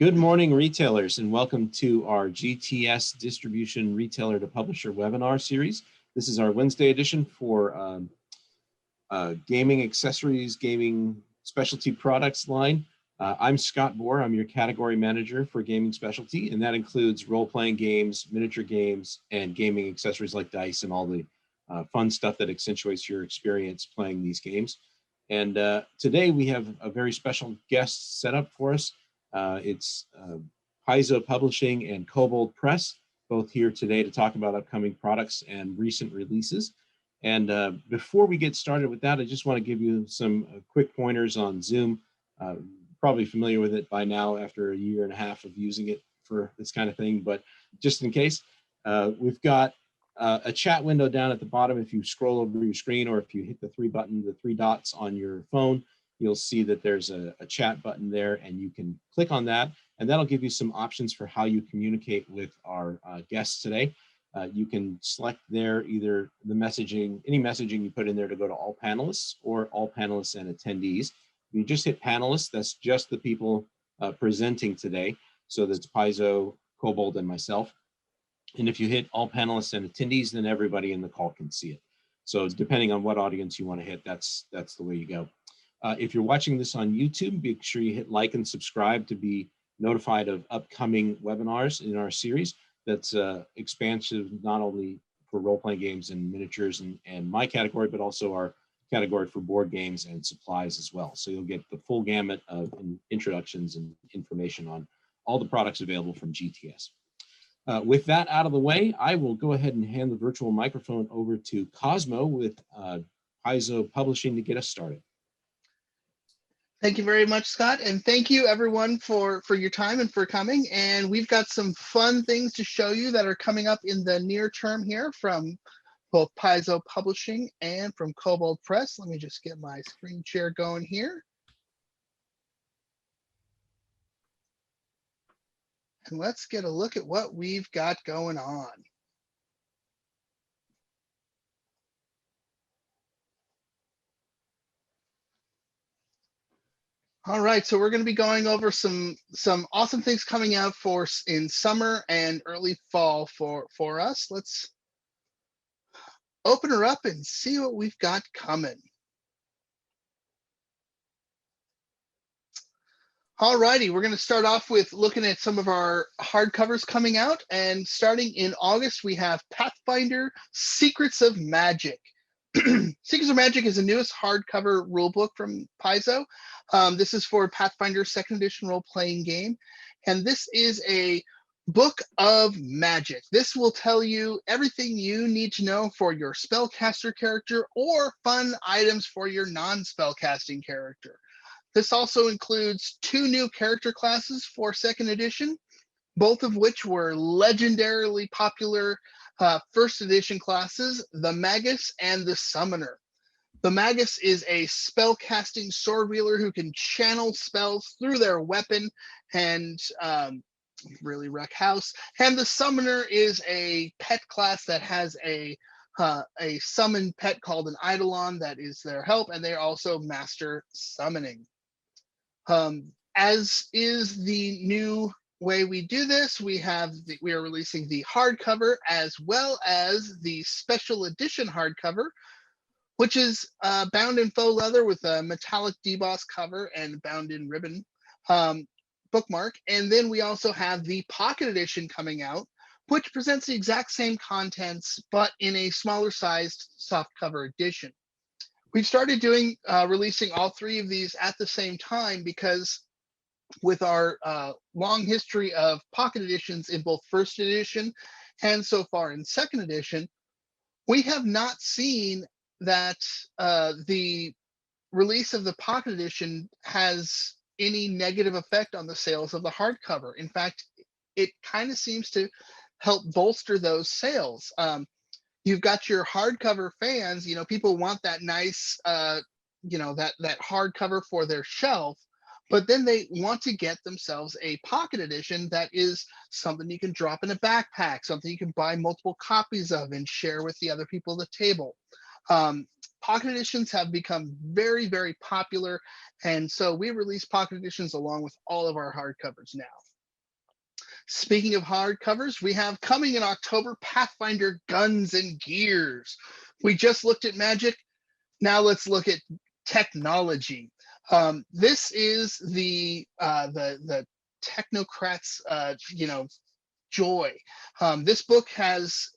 Good morning, retailers, and welcome to our GTS Distribution Retailer to Publisher webinar series. This is our Wednesday edition for gaming accessories, gaming specialty products line. I'm Scott Baur. I'm your category manager for gaming specialty, and that includes role-playing games, miniature games, and gaming accessories like dice and all the fun stuff that accentuates your experience playing these games. And today we have a very special guest set up for us. It's Paizo Publishing and Kobold Press, both here today to talk about upcoming products and recent releases. And before we get started with that, I just want to give you some quick pointers on Zoom. Probably familiar with it by now after a year and a half of using it for this kind of thing, but just in case, we've got a chat window down at the bottom. If you scroll over your screen, or if you hit the three dots on your phone, you'll see that there's a chat button there, and you can click on that, and that'll give you some options for how you communicate with our guests today. You can select there either the messaging, any messaging you put in there to go to all panelists or all panelists and attendees. You just hit panelists, that's just the people presenting today. So that's Paizo, Kobold, and myself. And if you hit all panelists and attendees, then everybody in the call can see it. So depending on what audience you want to hit, that's the way you go. If you're watching this on YouTube, make sure you hit like and subscribe to be notified of upcoming webinars in our series. That's expansive not only for role-playing games and miniatures and my category, but also our category for board games and supplies as well. So you'll get the full gamut of introductions and information on all the products available from GTS. With that out of the way, I will go ahead and hand the virtual microphone over to Cosmo with Paizo Publishing to get us started. Thank you very much, Scott, and thank you everyone for your time and for coming. And we've got some fun things to show you that are coming up in the near term here from both Paizo Publishing and from Kobold Press. Let me just get my screen share going here. And let's get a look at what we've got going on. All right, so we're going to be going over some awesome things coming out in summer and early fall for us. Let's open her up and see what we've got coming. All righty, we're going to start off with looking at some of our hardcovers coming out, and starting in August, we have Pathfinder: Secrets of Magic. Secrets of Magic is the newest hardcover rulebook from Paizo. This is for Pathfinder 2nd edition role-playing game, and this is a book of magic. This will tell you everything you need to know for your spellcaster character or fun items for your non-spellcasting character. This also includes 2 new character classes for 2nd edition, both of which were legendarily popular 1st edition classes, the Magus and the Summoner. The Magus is a spell-casting sword wielder who can channel spells through their weapon and really wreck house. And the Summoner is a pet class that has a summoned pet called an Eidolon that is their help, and they also master summoning. As is the new way we do this, we are releasing the hardcover as well as the special edition hardcover, which is bound in faux leather with a metallic deboss cover and bound in ribbon bookmark. And then we also have the pocket edition coming out, which presents the exact same contents, but in a smaller sized softcover edition. We've started releasing all 3 of these at the same time because with our long history of pocket editions in both 1st edition and so far in 2nd edition, we have not seen that the release of the pocket edition has any negative effect on the sales of the hardcover. In fact, it kind of seems to help bolster those sales. You've got your hardcover fans, people want that nice, that hardcover for their shelf, but then they want to get themselves a pocket edition that is something you can drop in a backpack, something you can buy multiple copies of and share with the other people at the table. Pocket editions have become very, very popular, and so we release pocket editions along with all of our hardcovers now. Speaking of hardcovers, we have coming in October, Pathfinder Guns and Gears. We just looked at magic. Now let's look at technology. This is the technocrats, joy. This book has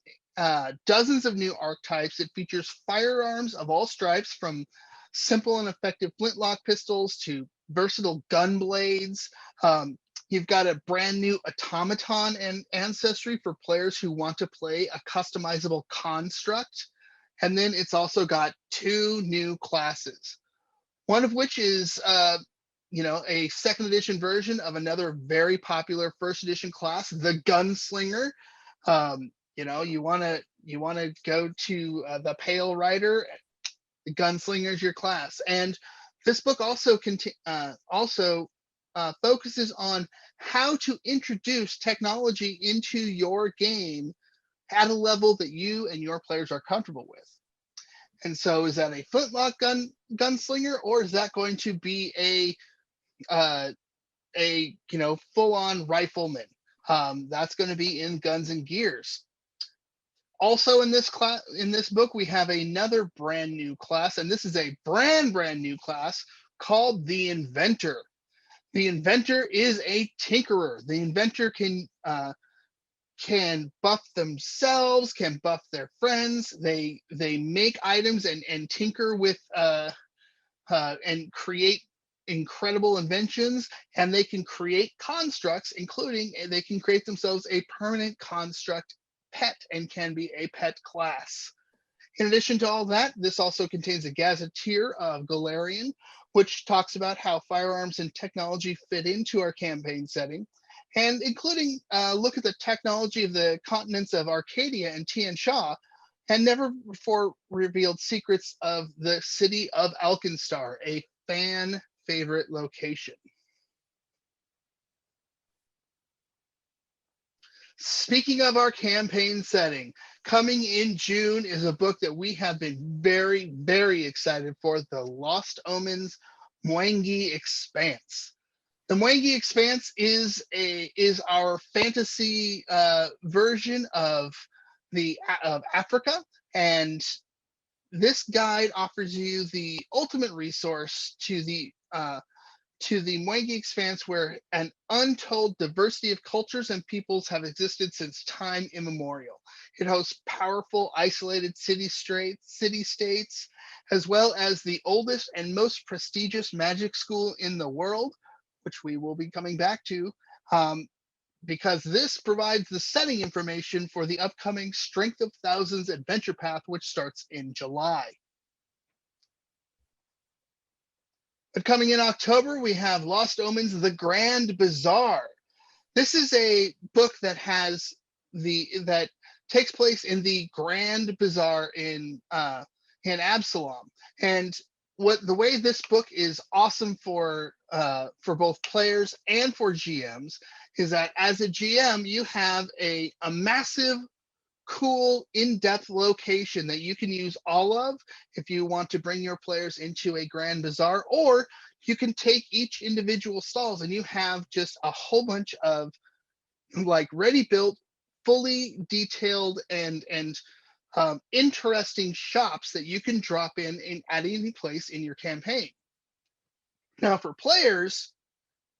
dozens of new archetypes. It features firearms of all stripes, from simple and effective flintlock pistols to versatile gun blades. You've got a brand new automaton and ancestry for players who want to play a customizable construct. And then it's also got 2 new classes, one of which is a second edition version of another very popular first edition class, the Gunslinger. You want to go to the Pale Rider, the Gunslinger is your class. And this book also focuses on how to introduce technology into your game at a level that you and your players are comfortable with. And so, is that a flintlock gunslinger, or is that going to be a full-on rifleman? That's going to be in Guns and Gears. Also in this book, we have another brand new class, and this is a brand new class called the Inventor. The Inventor is a tinkerer. The Inventor can buff themselves, can buff their friends. They make items and tinker with and create incredible inventions, and they can create constructs, including they can create themselves a permanent construct pet and can be a pet class. In addition to all that, this also contains a gazetteer of Galarian, which talks about how firearms and technology fit into our campaign setting, and including look at the technology of the continents of Arcadia and Tian Sha, and never before revealed secrets of the city of Alkenstar, a fan favorite location. Speaking of our campaign setting, coming in June is a book that we have been very, very excited for, the Lost Omens Mwangi Expanse. The Mwangi Expanse is our fantasy version of Africa, and this guide offers you the ultimate resource to the Mwangi Expanse, where an untold diversity of cultures and peoples have existed since time immemorial. It hosts powerful, isolated city-states, as well as the oldest and most prestigious magic school in the world, which we will be coming back to, because this provides the setting information for the upcoming Strength of Thousands adventure path, which starts in July. But coming in October, we have Lost Omens, The Grand Bazaar. This is a book that takes place in the Grand Bazaar in Absalom. And the way this book is awesome for both players and for GMs is that as a GM, you have a massive, cool, in-depth location that you can use all of if you want to bring your players into a Grand Bazaar, or you can take each individual stalls and you have just a whole bunch of like ready-built, fully detailed and interesting shops that you can drop in at any place in your campaign. Now for players,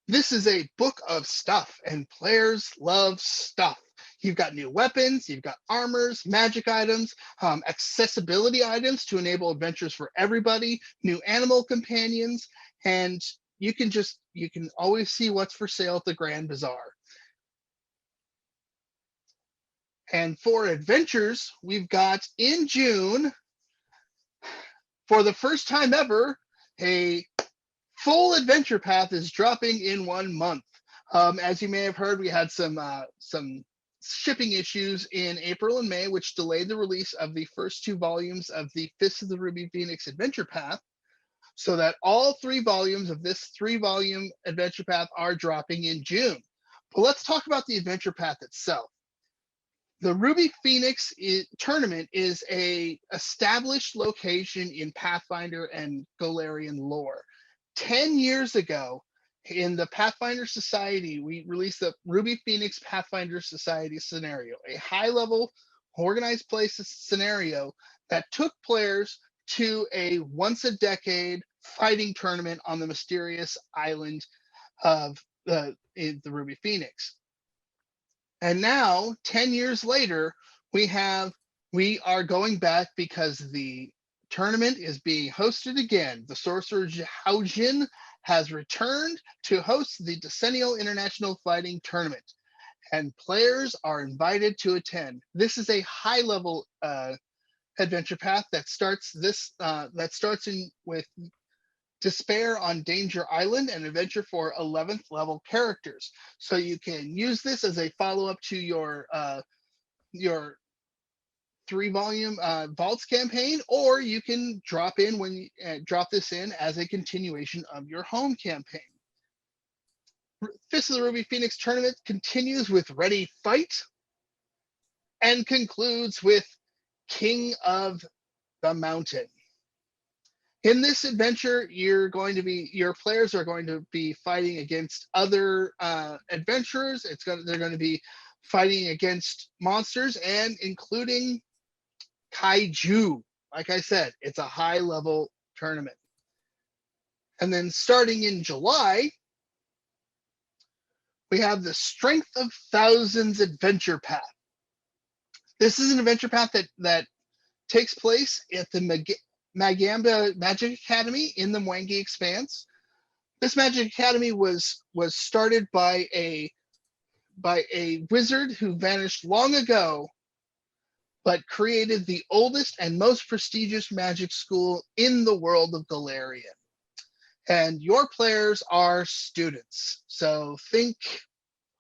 this is a book of stuff, and players love stuff. You've got new weapons, you've got armors, magic items, accessibility items to enable adventures for everybody, new animal companions, and you can always see what's for sale at the Grand Bazaar. And for adventures, we've got in June, for the first time ever, a full adventure path is dropping in 1 month. As you may have heard, we had some shipping issues in April and May, which delayed the release of the first 2 volumes of the Fists of the Ruby Phoenix adventure path, so that all 3 volumes of this 3-volume adventure path are dropping in June. But let's talk about the adventure path itself. The Ruby Phoenix tournament is a established location in Pathfinder and Galarian lore. 10 years ago, In the Pathfinder Society, we released the Ruby Phoenix Pathfinder Society scenario, a high-level organized play scenario that took players to a once-a-decade fighting tournament on the mysterious island of the Ruby Phoenix. And now, 10 years later, we are going back because the tournament is being hosted again. The sorcerer Haojin has returned to host the Decennial International Fighting Tournament, and players are invited to attend. This is a high-level adventure path that starts with Despair on Danger Island, an adventure for 11th level characters. So you can use this as a follow-up to your 3-volume Vaults campaign, or you can drop this in as a continuation of your home campaign. Fist of the Ruby Phoenix tournament continues with Ready Fight and concludes with King of the Mountain. In this adventure, your players are going to be fighting against other adventurers. They're going to be fighting against monsters and including kaiju. Like I said, it's a high-level tournament. And then starting in July, we have the Strength of Thousands adventure path. This is an adventure path that takes place at the Magamba Magic Academy in the Mwangi Expanse. This Magic Academy was started by a wizard who vanished long ago, but created the oldest and most prestigious magic school in the world of Galarian. And your players are students. So think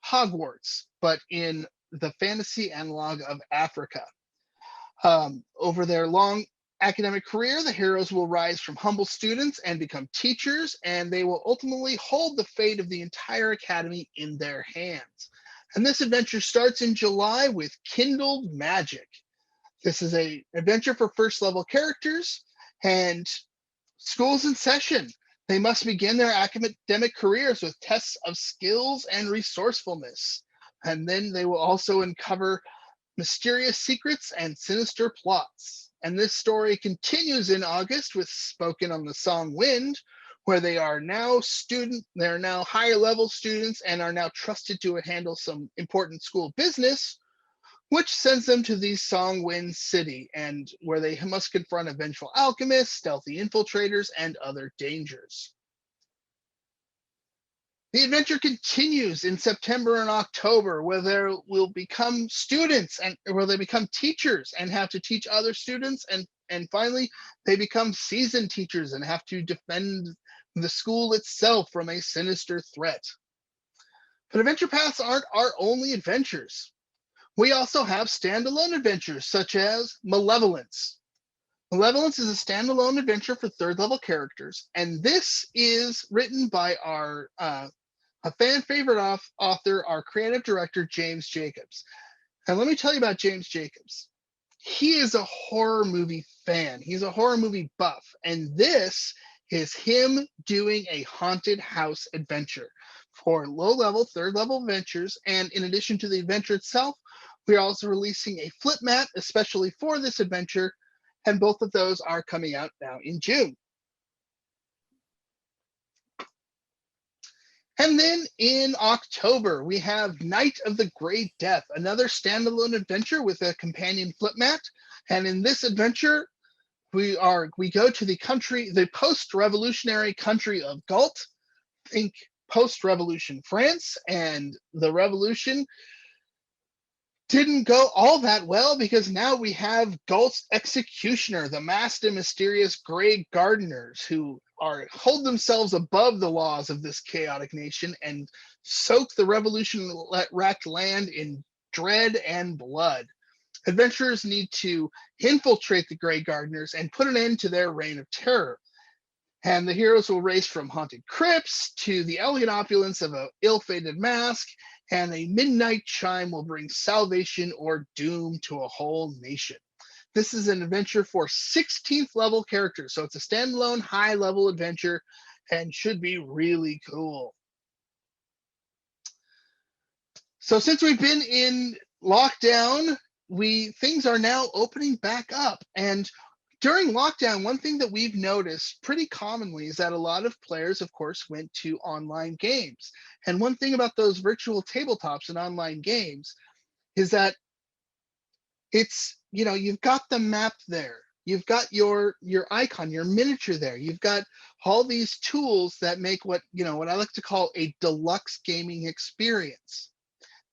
Hogwarts, but in the fantasy analog of Africa. Over their long academic career, the heroes will rise from humble students and become teachers, and they will ultimately hold the fate of the entire academy in their hands. And this adventure starts in July with Kindled Magic. This is an adventure for first level characters, and school's in session. They must begin their academic careers with tests of skills and resourcefulness. And then they will also uncover mysterious secrets and sinister plots. And this story continues in August with Spoken on the Song Wind, where they are now higher level students and are now trusted to handle some important school business, which sends them to the Songwind City, and where they must confront a vengeful alchemist, stealthy infiltrators, and other dangers. The adventure continues in September and October, where they will become students and where they become teachers and have to teach other students, and finally they become seasoned teachers and have to defend the school itself from a sinister threat. But adventure paths aren't our only adventures. We also have standalone adventures such as Malevolence. Malevolence is a standalone adventure for third level characters, and this is written by a fan favorite author, our creative director, James Jacobs. And let me tell you about James Jacobs. He is a horror movie fan. He's a horror movie buff, and this is him doing a haunted house adventure for low-level, third-level adventures. And in addition to the adventure itself, we are also releasing a flip mat, especially for this adventure, and both of those are coming out now in June. And then in October, we have Night of the Great Death, another standalone adventure with a companion flip mat. And in this adventure, we go to the post-revolutionary country of Gault. Think post-revolution France, and the revolution didn't go all that well because now we have Gault's executioner, the masked and mysterious Grey Gardeners, who hold themselves above the laws of this chaotic nation and soak the revolution-wrecked land in dread and blood. Adventurers need to infiltrate the Grey Gardeners and put an end to their reign of terror. And the heroes will race from haunted crypts to the elegant opulence of an ill-fated mask, and a midnight chime will bring salvation or doom to a whole nation. This is an adventure for 16th level characters, so it's a standalone high-level adventure and should be really cool. So since we've been in lockdown, things are now opening back up. And during lockdown, one thing that we've noticed pretty commonly is that a lot of players, of course, went to online games. And one thing about those virtual tabletops and online games is that it's, you've got the map there. You've got your icon, your miniature there. You've got all these tools that make what I like to call a deluxe gaming experience.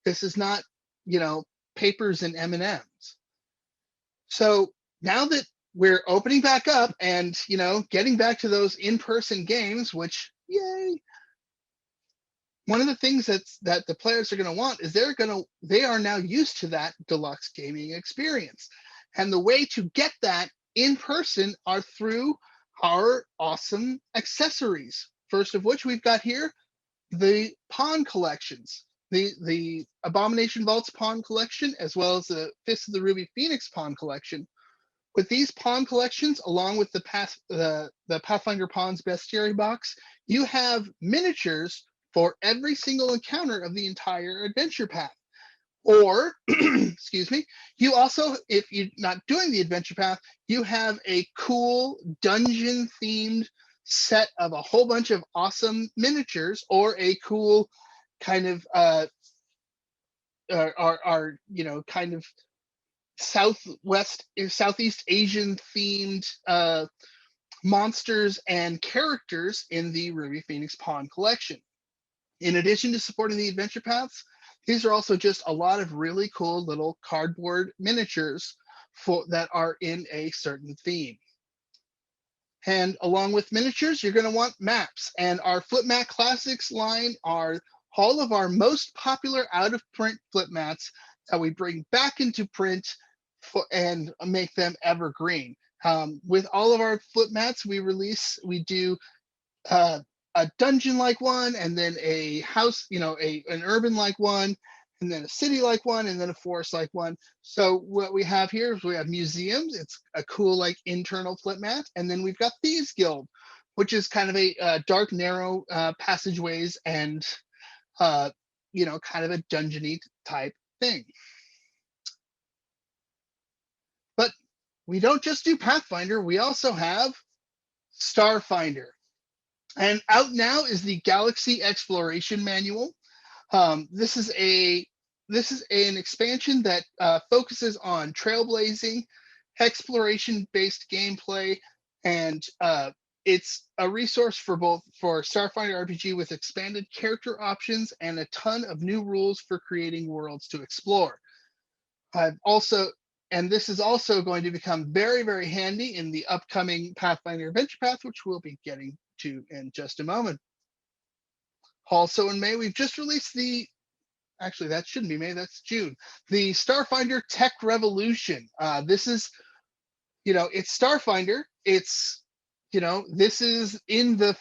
This is not, papers and M&Ms. So now that we're opening back up and, getting back to those in-person games, which, yay, one of the things that the players are going to want is they are now used to that deluxe gaming experience. And the way to get that in person are through our awesome accessories. First of which we've got here the pawn collections, the Abomination Vaults pawn collection, as well as the Fist of the Ruby Phoenix pawn collection. With these pawn collections, along with the Pathfinder Pawns Bestiary box, you have miniatures for every single encounter of the entire adventure path. Or, excuse me, you also, if you're not doing the adventure path, you have a cool dungeon-themed set of a whole bunch of awesome miniatures, or a cool kind of kind of Southeast Asian themed monsters and characters in the Ruby Phoenix Pawn collection. In addition to supporting the adventure paths, these are also just a lot of really cool little cardboard miniatures that are in a certain theme. And along with miniatures, you're going to want maps. And our Flip Mat Classics line are all of our most popular out-of-print flip mats that we bring back into print and make them evergreen. With all of our flip mats, we do a dungeon-like one, and then a house, an urban-like one, and then a city-like one, and then a forest-like one. So what we have here is we have museums. It's a cool, like, internal flip mat. And then we've got Thieves Guild, which is kind of a dark, narrow passageways and, kind of a dungeony type thing. But we don't just do Pathfinder. We also have Starfinder. And out now is the Galaxy Exploration Manual. This is an expansion that focuses on trailblazing, exploration-based gameplay, and it's a resource for Starfinder RPG with expanded character options and a ton of new rules for creating worlds to explore. And this is also going to become very, very handy in the upcoming Pathfinder Adventure Path, which we'll be getting to in just a moment. Also in May, we've just released actually that shouldn't be May, that's June, the Starfinder Tech Revolution. This is, it's Starfinder, it's, this is in the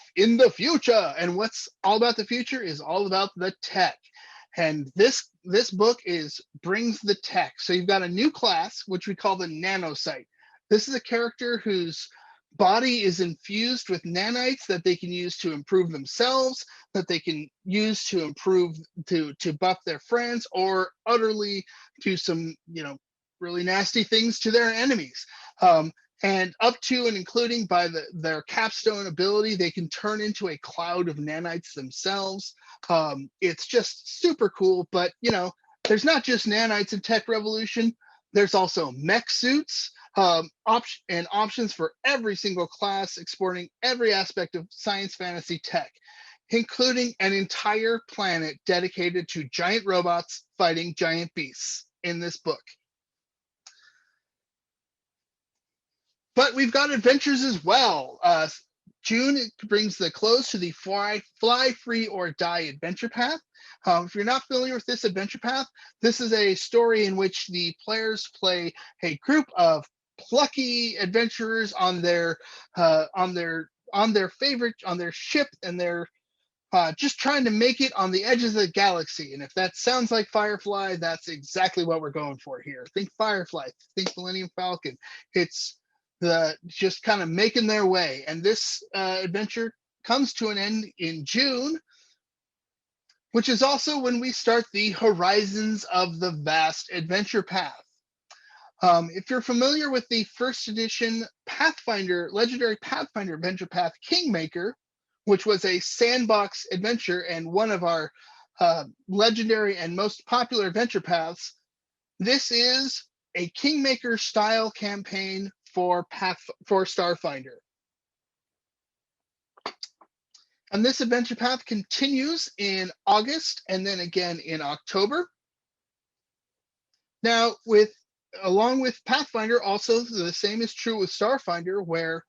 future, and what's all about the future is all about the tech. And this book brings the tech. So you've got a new class, which we call the Nanocyte. This is a character whose body is infused with nanites that they can use to improve themselves, that they can use to improve, to buff their friends, or utterly do some, really nasty things to their enemies. And up to and including by their capstone ability, they can turn into a cloud of nanites themselves. It's just super cool. But, there's not just nanites in Tech Revolution. There's also mech suits, and options for every single class, exploring every aspect of science fantasy tech, including an entire planet dedicated to giant robots fighting giant beasts in this book. But we've got adventures as well. June brings the close to the Fly Free or Die adventure path. If you're not familiar with this adventure path, this is a story in which the players play a group of plucky adventurers on their ship, and they're just trying to make it on the edge of the galaxy. And if that sounds like Firefly, that's exactly what we're going for here. Think Firefly, think Millennium Falcon. It's just kind of making their way. And this adventure comes to an end in June. which is also when we start the Horizons of the Vast adventure path. If you're familiar with the first edition Pathfinder, legendary Pathfinder adventure path, Kingmaker, which was a sandbox adventure and one of our legendary and most popular adventure paths, this is a Kingmaker style campaign for Starfinder. And this adventure path continues in August and then again in October. Now, along with Pathfinder, also the same is true with Starfinder, where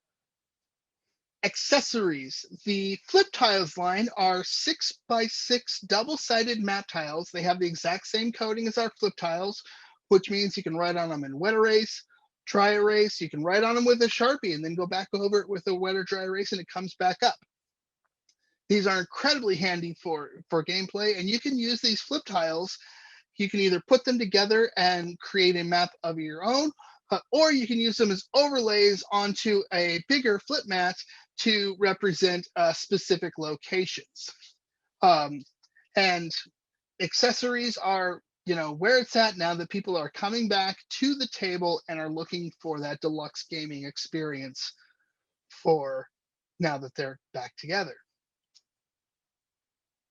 accessories, the flip tiles line are 6x6 double-sided matte tiles. They have the exact same coating as our flip tiles, which means you can write on them in wet erase, dry erase. You can write on them with a Sharpie and then go back over it with a wet or dry erase and it comes back up. These are incredibly handy for gameplay, and you can use these flip tiles. You can either put them together and create a map of your own, or you can use them as overlays onto a bigger flip mat to represent specific locations. And accessories are, where it's at now that people are coming back to the table and are looking for that deluxe gaming experience for now that they're back together.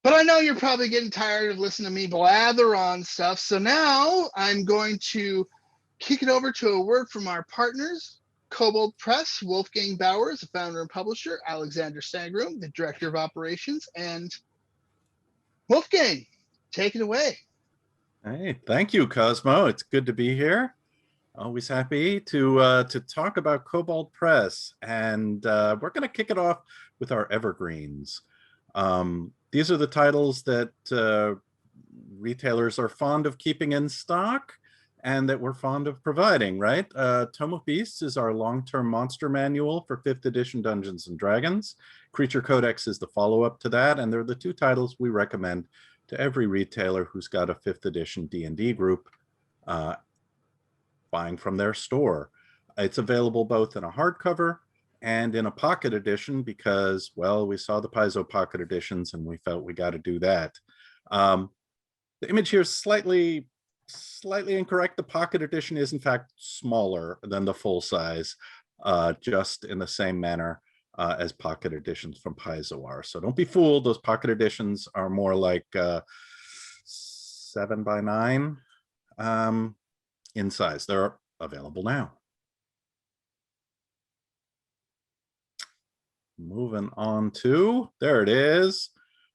But I know you're probably getting tired of listening to me blather on stuff. So now I'm going to kick it over to a word from our partners, Kobold Press, Wolfgang Baur, the founder and publisher, Alexander Stangroom, the director of operations, and Wolfgang, take it away. Hey, thank you, Cosmo. It's good to be here. Always happy to talk about Kobold Press, and we're going to kick it off with our evergreens. These are the titles that retailers are fond of keeping in stock and that we're fond of providing, right? Tome of Beasts is our long-term monster manual for 5th edition Dungeons & Dragons. Creature Codex is the follow-up to that, and they're the two titles we recommend to every retailer who's got a 5th edition D&D group buying from their store. It's available both in a hardcover and in a pocket edition because, well, we saw the Paizo pocket editions and we felt we got to do that. The image here is slightly incorrect. The pocket edition is in fact smaller than the full size, just in the same manner as pocket editions from Paizo are. So don't be fooled. Those pocket editions are more like 7x9 in size. They're available now. Moving on to, there it is,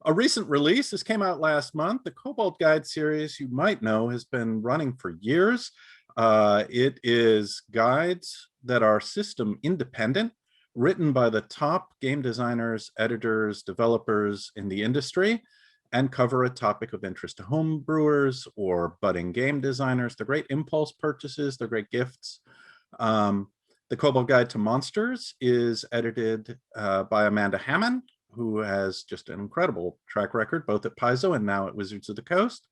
a recent release. This came out last month. The Kobold Guide series, you might know, has been running for years. It is guides that are system independent, written by the top game designers, editors, developers in the industry, and cover a topic of interest to home brewers or budding game designers. They're great impulse purchases. They're great gifts. The Kobold Guide to Monsters is edited by Amanda Hammond, who has just an incredible track record, both at Paizo and now at Wizards of the Coast,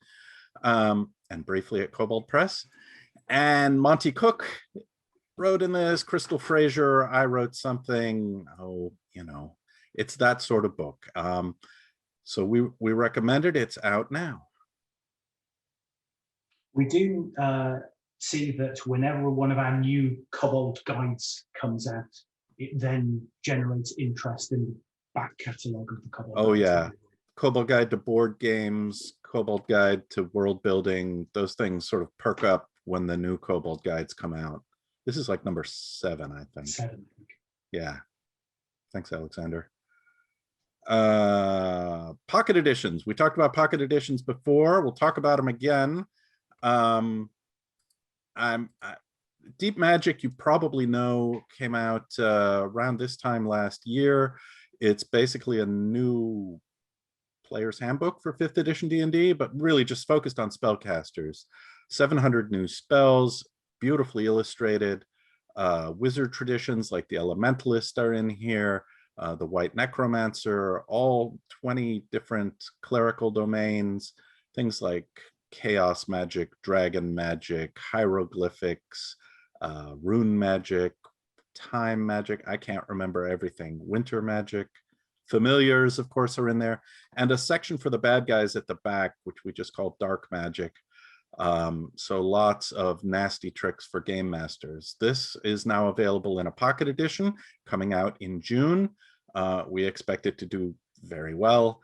and briefly at Kobold Press. And Monty Cook wrote in this, Crystal Fraser, I wrote something, it's that sort of book. So we recommend it. It's out now. We do see that whenever one of our new Kobold guides comes out, it then generates interest in the back catalogue of the Kobold. Oh yeah, Kobold Guide to board games, Kobold Guide to world building, those things sort of perk up when the new Kobold guides come out. This is like number 7, I think. 7, I think. Yeah. Thanks, Alexander. Pocket editions. We talked about pocket editions before. We'll talk about them again. Deep Magic, you probably know, came out around this time last year. It's basically a new player's handbook for 5th edition D&D, but really just focused on spellcasters. 700 new spells, beautifully illustrated. Wizard traditions like the Elementalist are in here. The White Necromancer, all 20 different clerical domains, things like chaos magic, dragon magic, hieroglyphics, rune magic, time magic. I can't remember everything. Winter magic. Familiars, of course, are in there, and a section for the bad guys at the back, which we just call dark magic. So lots of nasty tricks for game masters. This is now available in a pocket edition coming out in June. We expect it to do very well,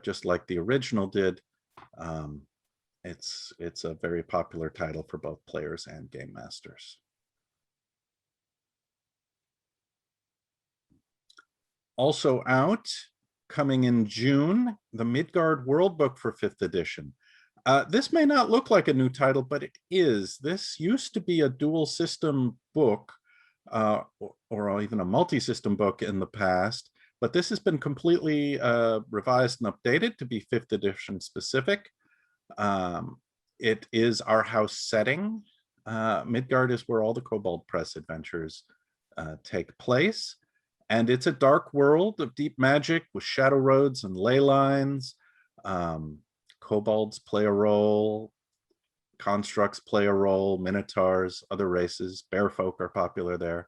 just like the original did. It's a very popular title for both players and game masters. Also out, coming in June, the Midgard World Book for 5th edition. This may not look like a new title, but it is. This used to be a dual system book, or even a multi-system book in the past, but this has been completely revised and updated to be 5th edition specific. It is our house setting. Midgard is where all the Kobold Press adventures take place. And it's a dark world of deep magic with shadow roads and ley lines. Kobolds play a role, constructs play a role, minotaurs, other races, bear folk are popular there.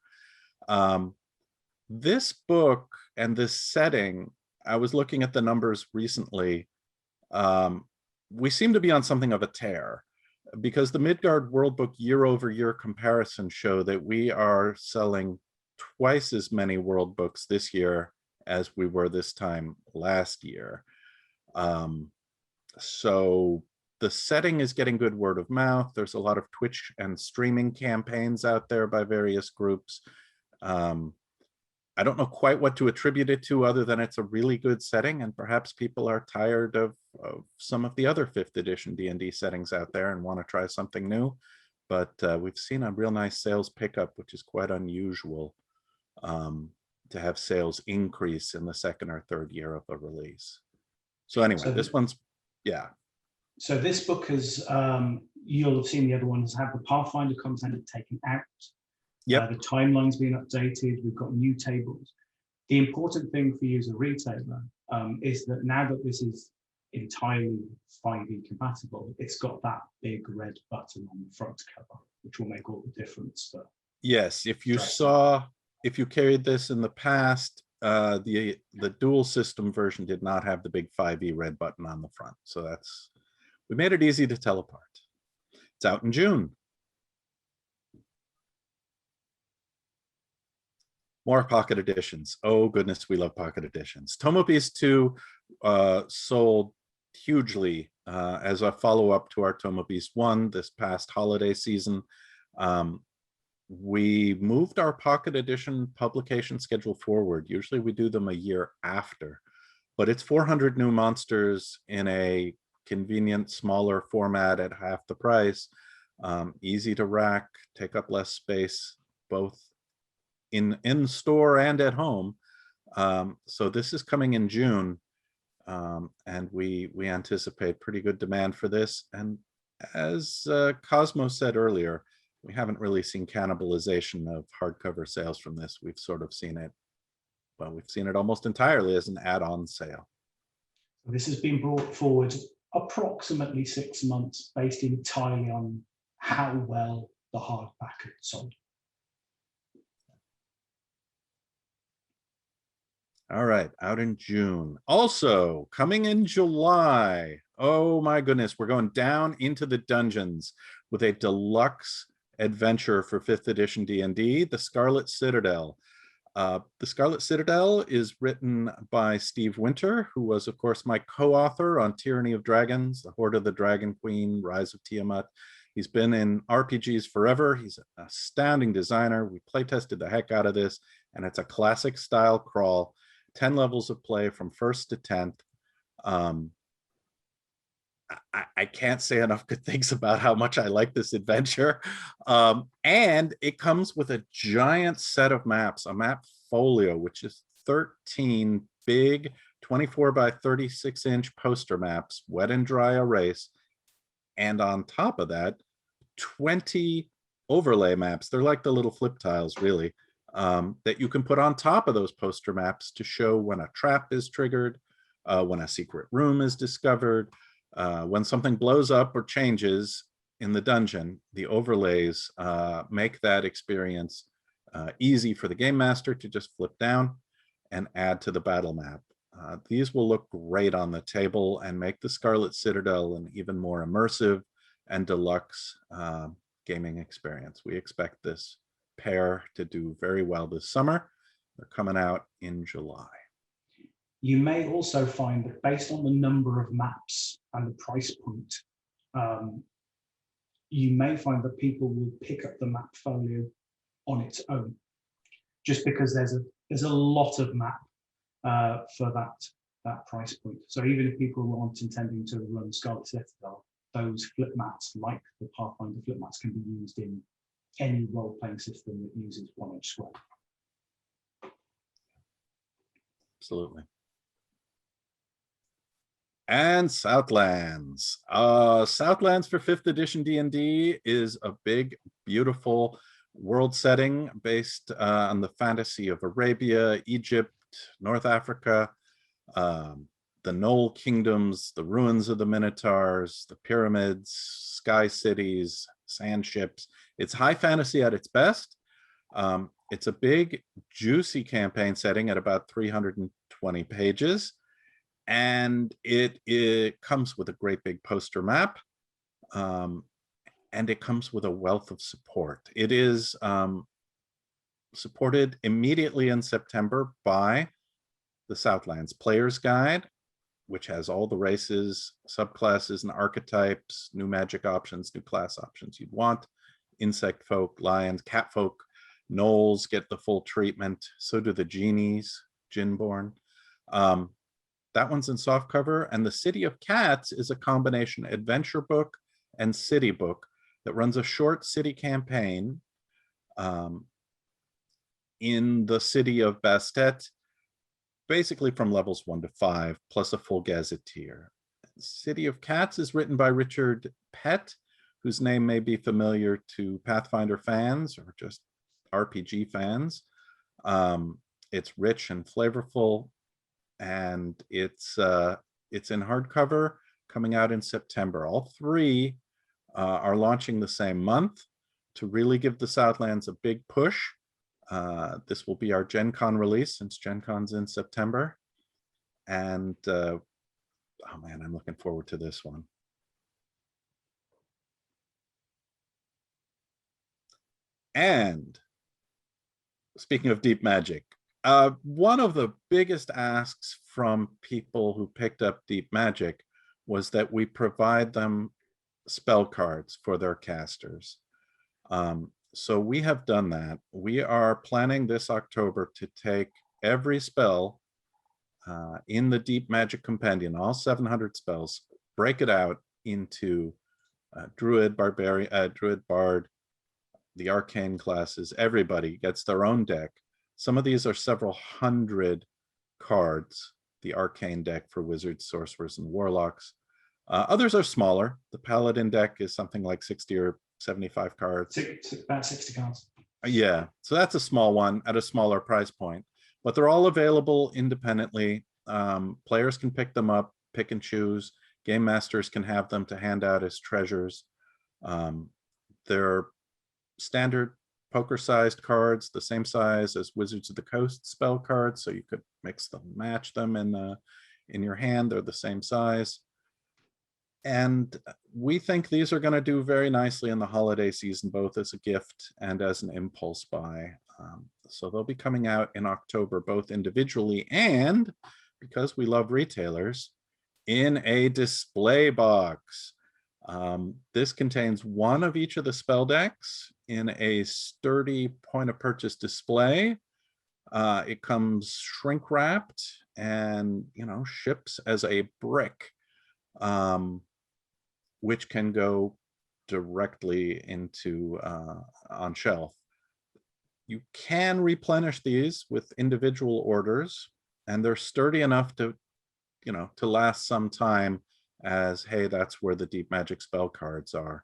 This book and this setting, I was looking at the numbers recently. We seem to be on something of a tear, because the Midgard World Book year-over-year comparison show that we are selling twice as many world books this year as we were this time last year. So the setting is getting good word of mouth. There's a lot of Twitch and streaming campaigns out there by various groups. I don't know quite what to attribute it to, other than it's a really good setting, and perhaps people are tired of some of the other 5th edition D&D settings out there and want to try something new. But we've seen a real nice sales pickup, which is quite unusual, to have sales increase in the 2nd or 3rd year of a release. So anyway, so this one's, yeah. So this book has, you'll have seen the other ones have the Pathfinder content taken out. Yep. The timeline's been updated. We've got new tables. The important thing for you as a retailer is that now that this is entirely 5e compatible, it's got that big red button on the front cover, which will make all the difference. For yes, if you carried this in the past, the dual system version did not have the big 5e red button on the front. So we made it easy to tell apart. It's out in June. More pocket editions. Oh goodness, we love pocket editions. Tomobeast 2 sold hugely as a follow-up to our Tomobeast 1 this past holiday season. We moved our pocket edition publication schedule forward. Usually we do them a year after, but it's 400 new monsters in a convenient, smaller format at half the price. Easy to rack, take up less space, both in store and at home. So this is coming in June, and we anticipate pretty good demand for this. And as Cosmo said earlier, we haven't really seen cannibalization of hardcover sales from this. We've sort of seen it, well, we've seen it almost entirely as an add-on sale. This has been brought forward approximately 6 months, based entirely on how well the hardback had sold. All right, out in June. Also coming in July. Oh my goodness, we're going down into the dungeons with a deluxe adventure for 5th edition D&D, The Scarlet Citadel. The Scarlet Citadel is written by Steve Winter, who was, of course, my co-author on Tyranny of Dragons, The Horde of the Dragon Queen, Rise of Tiamat. He's been in RPGs forever. He's an astounding designer. We playtested the heck out of this, and it's a classic style crawl. 10 levels of play from 1st to 10th. I can't say enough good things about how much I like this adventure. And it comes with a giant set of maps, a map folio, which is 13 big 24 by 36 inch poster maps, wet and dry erase. And on top of that, 20 overlay maps. They're like the little flip tiles, really. That you can put on top of those poster maps to show when a trap is triggered, when a secret room is discovered, when something blows up or changes in the dungeon. The overlays make that experience easy for the game master to just flip down. and add to the battle map. These will look great on the table and make the Scarlet Citadel an even more immersive and deluxe gaming experience. We expect this pair to do very well this summer. They're coming out in July. You may also find that based on the number of maps and the price point, you may find that people will pick up the map folio on its own, just because there's a lot of map for that price point. So even if people aren't intending to run Scarlet Citadel, those flip mats, like the Pathfinder flip mats, can be used in any role-playing system that uses 1H square. Absolutely. And Southlands. Southlands for 5th edition D&D is a big, beautiful world setting based on the fantasy of Arabia, Egypt, North Africa, the Knoll kingdoms, the ruins of the Minotaurs, the pyramids, sky cities, sand ships. It's high fantasy at its best. It's a big, juicy campaign setting at about 320 pages. And it comes with a great big poster map. And it comes with a wealth of support. It is supported immediately in September by the Southlands Player's Guide, which has all the races, subclasses, and archetypes, new magic options, new class options you'd want. Insect folk, lions, cat folk, gnolls get the full treatment. So do the genies, Djinborn. That one's in softcover, and the City of Cats is a combination adventure book and city book that runs a short city campaign in the city of Bastet, basically from levels 1 to 5, plus a full gazetteer. City of Cats is written by Richard Pett, whose name may be familiar to Pathfinder fans or just RPG fans. It's rich and flavorful, and it's in hardcover, coming out in September. All three are launching the same month to really give the Southlands a big push. This will be our Gen Con release, since Gen Con's in September. And oh man, I'm looking forward to this one. And speaking of deep magic, one of the biggest asks from people who picked up deep magic was that we provide them spell cards for their casters. So we have done that. We are planning this October to take every spell in the Deep Magic Compendium, all 700 spells, break it out into Druid, Barbarian, Druid, Bard, the Arcane classes. Everybody gets their own deck. Some of these are several hundred cards, the Arcane deck for Wizards, Sorcerers, and Warlocks. Others are smaller. The Paladin deck is something like 60 or 75 cards. About 60 cards. Yeah, so that's a small one at a smaller price point, but they're all available independently. Players can pick them up, pick and choose. Game masters can have them to hand out as treasures. They're standard poker-sized cards, the same size as Wizards of the Coast spell cards, so you could mix them, match them in your hand. They're the same size. And we think these are going to do very nicely in the holiday season, both as a gift and as an impulse buy. So they'll be coming out in October, both individually and, because we love retailers, in a display box. This contains one of each of the spell decks in a sturdy point of purchase display. It comes shrink wrapped and, ships as a brick, which can go directly into on shelf. You can replenish these with individual orders, and they're sturdy enough to, to last some time, as, hey, that's where the deep magic spell cards are.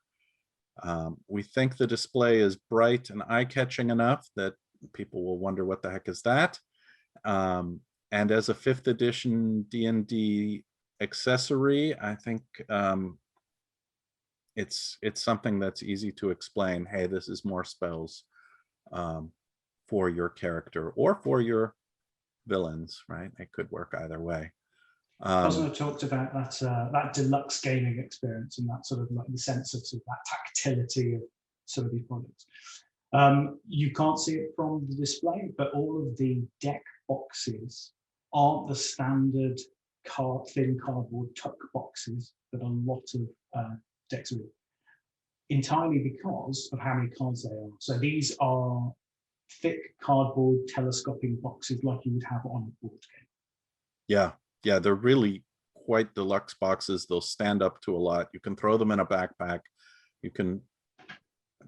We think the display is bright and eye-catching enough that people will wonder what the heck is that. And as a 5th edition D&D accessory, I think it's something that's easy to explain. Hey, this is more spells for your character or for your villains, right? It could work either way. Cosmo talked about that deluxe gaming experience and that sort of like the sense of sort of that tactility of some of these products. You can't see it from the display, but all of the deck boxes aren't the standard thin cardboard tuck boxes that a lot of decks are in, entirely because of how many cards they are. So these are thick cardboard telescoping boxes like you would have on a board game. Yeah, they're really quite deluxe boxes. They'll stand up to a lot. You can throw them in a backpack. You can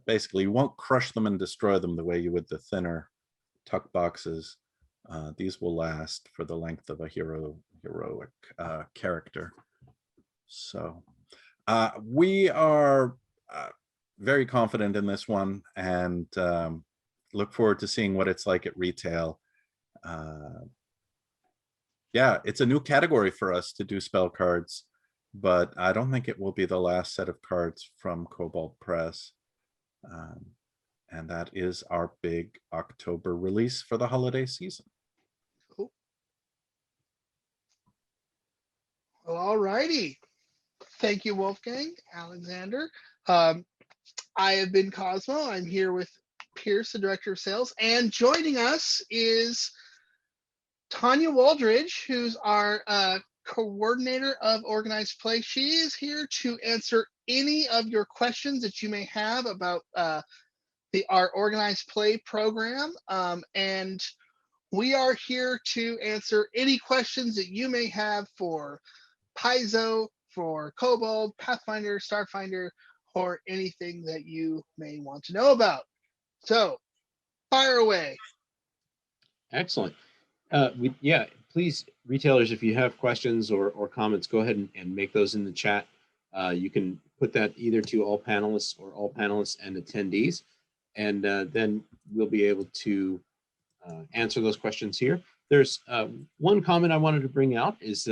basically, you won't crush them and destroy them the way you would the thinner tuck boxes. These will last for the length of a heroic character. So we are very confident in this one, and look forward to seeing what it's like at retail. Yeah, it's a new category for us to do spell cards, but I don't think it will be the last set of cards from Kobold Press. And that is our big October release for the holiday season. Cool. Well, all righty. Thank you, Wolfgang, Alexander. I have been Cosmo. I'm here with Pierce, the Director of Sales, and joining us is Tanya Waldridge, who's our coordinator of organized play. She is here to answer any of your questions that you may have about our organized play program. And we are here to answer any questions that you may have for Paizo, for Kobold, Pathfinder, Starfinder, or anything that you may want to know about. So fire away. Excellent. Yeah, please, retailers, if you have questions or comments, go ahead and make those in the chat. You can put that either to all panelists or all panelists and attendees, and then we'll be able to answer those questions here. There's one comment I wanted to bring out is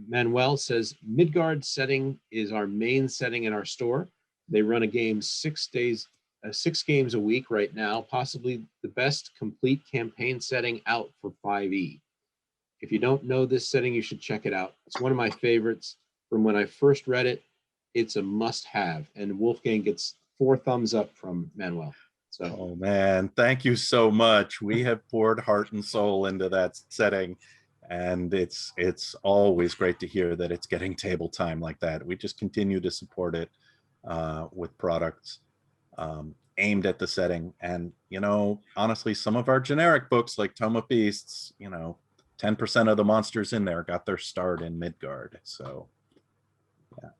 Manuel says, Midgard setting is our main setting in our store. They run a game 6 games a week right now, possibly the best complete campaign setting out for 5e. If you don't know this setting, you should check it out. It's one of my favorites from when I first read it. It's a must-have, and Wolfgang gets 4 thumbs up from Manuel. So, oh man, thank you so much. We have poured heart and soul into that setting, and it's always great to hear that it's getting table time like that. We just continue to support it with products aimed at the setting. And, you know, honestly, some of our generic books like Tome of Beasts, you know, 10% of the monsters in there got their start in Midgard. So yeah,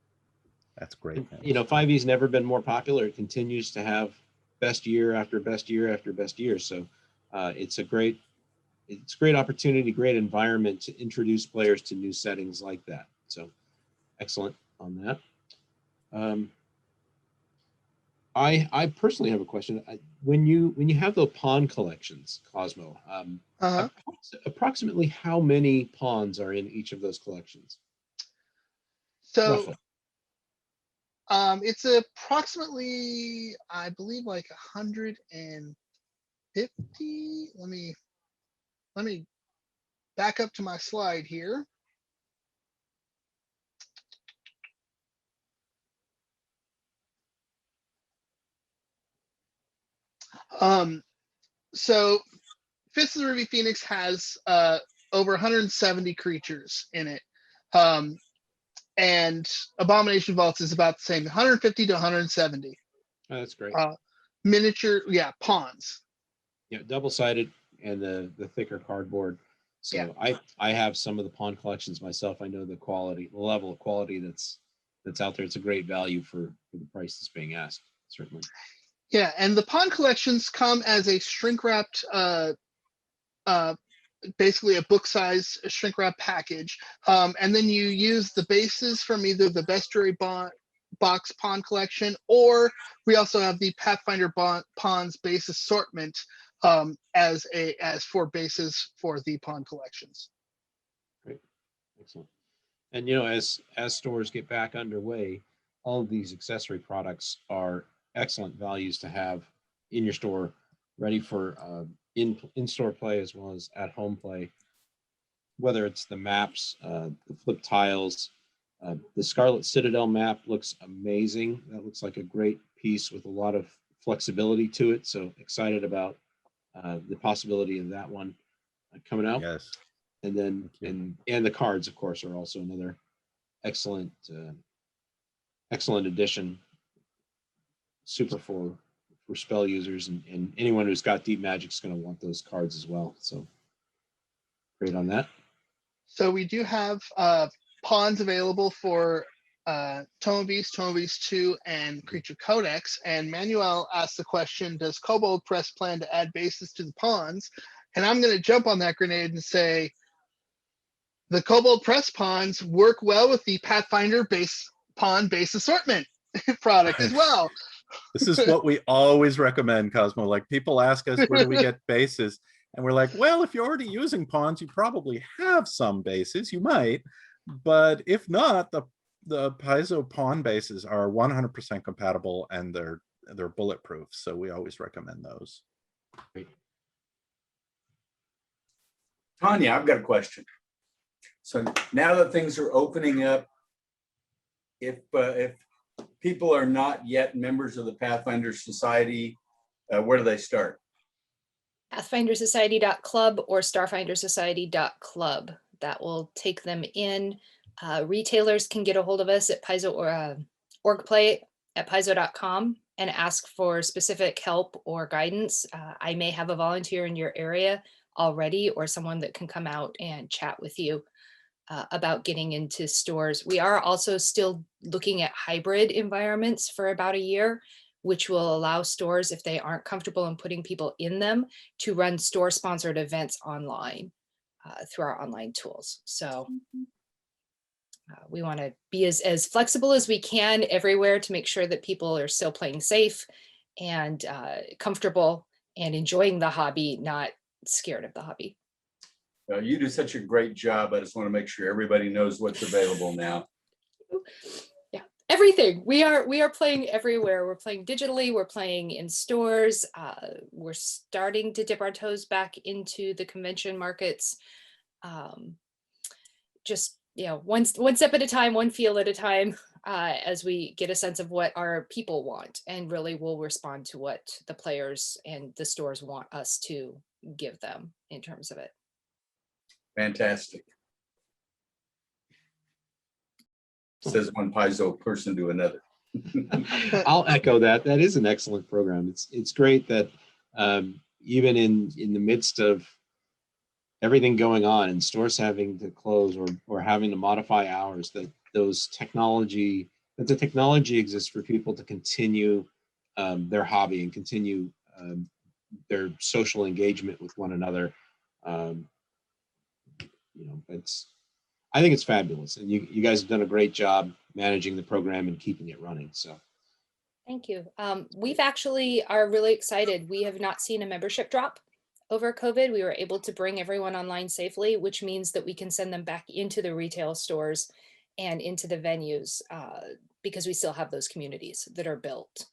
that's great. You know, 5e's never been more popular. It continues to have best year after best year after best year. So it's a great opportunity, great environment to introduce players to new settings like that. So excellent on that. I personally have a question. When you have the pawn collections, Cosmo, approximately how many pawns are in each of those collections? So roughly? It's approximately, I believe, like 150. Let me back up to my slide here. So Fist of the Ruby Phoenix has over 170 creatures in it. And Abomination Vaults is about the same, 150 to 170. Oh, that's great. Miniature, pawns. Yeah, double-sided and the thicker cardboard. So yeah. I have some of the pawn collections myself. I know the quality, the level of quality that's out there. It's a great value for the price that's being asked, certainly. Yeah, and the pawn collections come as a shrink-wrapped, basically a book-size shrink-wrap package. And then you use the bases from either the Bestiary box pawn collection, or we also have the Pathfinder pawns base assortment as 4 bases for the pawn collections. Great, excellent. And you know, as stores get back underway, all of these accessory products are excellent values to have in your store, ready for in-store play as well as at-home play. whether it's the maps, the flip tiles, the Scarlet Citadel map looks amazing. That looks like a great piece with a lot of flexibility to it. So excited about the possibility of that one coming out. Yes. And then and the cards, of course, are also another excellent excellent addition. Super for spell users and anyone who's got deep magic is going to want those cards as well. So great on that. So we do have pawns available for Tome of Beast, Tome of Beast 2, and Creature Codex. And Manuel asked the question, does Kobold Press plan to add bases to the pawns? And I'm going to jump on that grenade and say the Kobold Press pawns work well with the Pathfinder pawn base assortment product as well. This is what we always recommend, Cosmo. Like, people ask us, where do we get bases? And we're like, well, if you're already using pawns, you probably have some bases. You might, but if not, the Paizo pawn bases are 100% compatible and they're bulletproof. So we always recommend those. Great. Tanya, I've got a question. So now that things are opening up, if people are not yet members of the Pathfinder Society, where do they start? PathfinderSociety.club or StarfinderSociety.club. That will take them in. Retailers can get a hold of us at Paizo or orgplay at Paizo.com and ask for specific help or guidance. I may have a volunteer in your area already or someone that can come out and chat with you about getting into stores. We are also still looking at hybrid environments for about a year, which will allow stores, if they aren't comfortable in putting people in them, to run store-sponsored events online through our online tools. So we want to be as flexible as we can everywhere to make sure that people are still playing safe and comfortable and enjoying the hobby, not scared of the hobby. You do such a great job. I just want to make sure everybody knows what's available now. Yeah, everything. We are playing everywhere. We're playing digitally. We're playing in stores. We're starting to dip our toes back into the convention markets. Just, you know, one step at a time, one feel at a time, as we get a sense of what our people want, and really will respond to what the players and the stores want us to give them in terms of it. Fantastic. Says one Paizo person to another. I'll echo that. That is an excellent program. It's great that even in the midst of everything going on and stores having to close or having to modify hours, that the technology exists for people to continue their hobby and continue their social engagement with one another. You know, I think it's fabulous, and you guys have done a great job managing the program and keeping it running. So thank you. We've actually are really excited. We have not seen a membership drop over COVID. We were able to bring everyone online safely, which means that we can send them back into the retail stores and into the venues because we still have those communities that are built.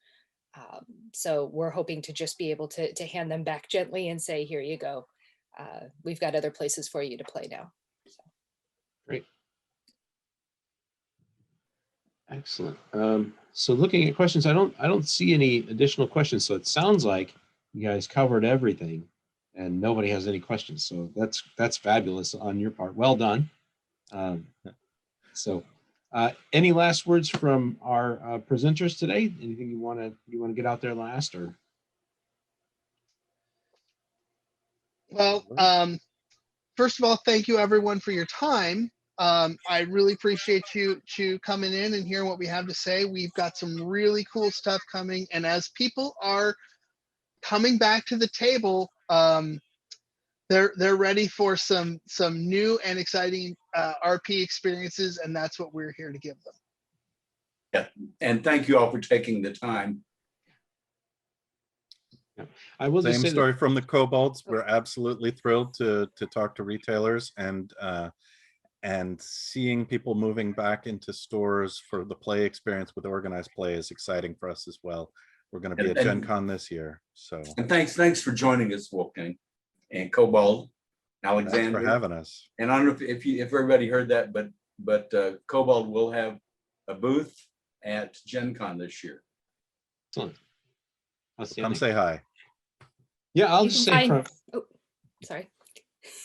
So we're hoping to just be able to hand them back gently and say, here you go. We've got other places for you to play now. So. Great. Excellent. So looking at questions, I don't see any additional questions. So it sounds like you guys covered everything and nobody has any questions. So that's fabulous on your part. Well done. Any last words from our presenters today? Anything you want to get out there last, or? Well, first of all, thank you everyone for your time. I really appreciate you coming in and hearing what we have to say. We've got some really cool stuff coming, and as people are coming back to the table, they're ready for some new and exciting RP experiences, and that's what we're here to give them. Yeah, and thank you all for taking the time. I will just Same say story from the Kobolds. We're absolutely thrilled to talk to retailers and seeing people moving back into stores for the play experience with organized play is exciting for us as well. We're going to be at Gen Con this year. So and thanks for joining us, Wolfgang and Kobold. Thanks for Alexander. having us. And I don't know if everybody heard that, but Kobold will have a booth at Gen Con this year. Excellent. Come Outstanding. say hi. Yeah, I'll You just can say find- from, Oh, sorry.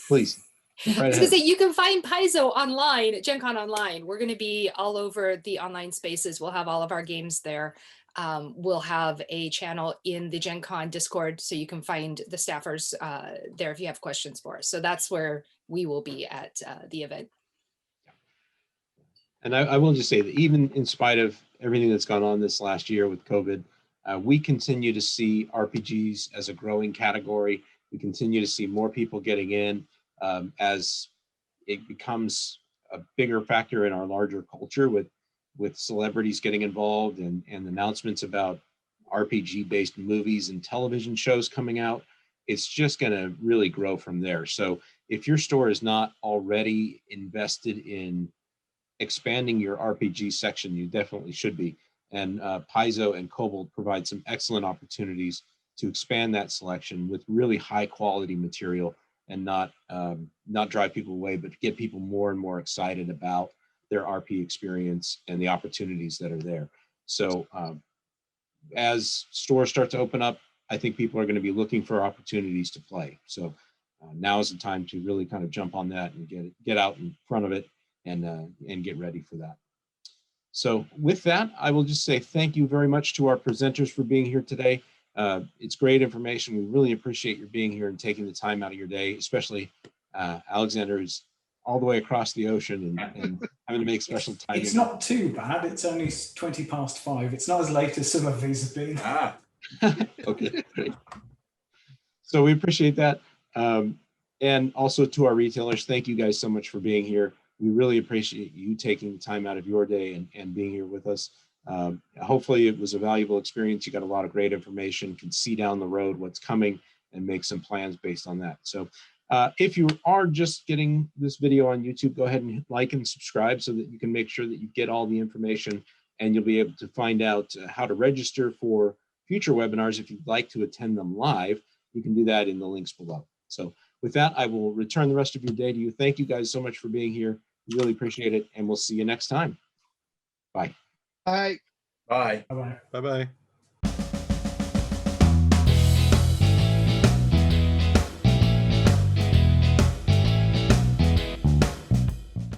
please. Go I right was gonna ahead. say you can find Paizo online at Gen Con Online. We're gonna be all over the online spaces. We'll have all of our games there. We'll have a channel in the Gen Con Discord, so you can find the staffers there if you have questions for us. So that's where we will be at the event. And I will just say that even in spite of everything that's gone on this last year with COVID, we continue to see RPGs as a growing category. We continue to see more people getting in as it becomes a bigger factor in our larger culture with celebrities getting involved and announcements about RPG-based movies and television shows coming out. It's just going to really grow from there. So if your store is not already invested in expanding your RPG section, you definitely should be. And Paizo and Kobold provide some excellent opportunities to expand that selection with really high quality material and not drive people away, but get people more and more excited about their RP experience and the opportunities that are there. So as stores start to open up, I think people are going to be looking for opportunities to play. So now is the time to really kind of jump on that and get out in front of it and get ready for that. So with that, I will just say thank you very much to our presenters for being here today. It's great information. We really appreciate your being here and taking the time out of your day, especially Alexander is all the way across the ocean and having to make special time. It's not too bad. It's only 5:20. It's not as late as some of these have been. Ah, Okay, great. So we appreciate that. And also to our retailers, thank you guys so much for being here. We really appreciate you taking the time out of your day and being here with us. Hopefully it was a valuable experience. You got a lot of great information, can see down the road what's coming and make some plans based on that. So if you are just getting this video on YouTube, go ahead and like and subscribe so that you can make sure that you get all the information and you'll be able to find out how to register for future webinars. If you'd like to attend them live, you can do that in the links below. So with that, I will return the rest of your day to you. Thank you guys so much for being here. Really appreciate it. And we'll see you next time. Bye. Bye. bye. Bye-bye. Bye-bye.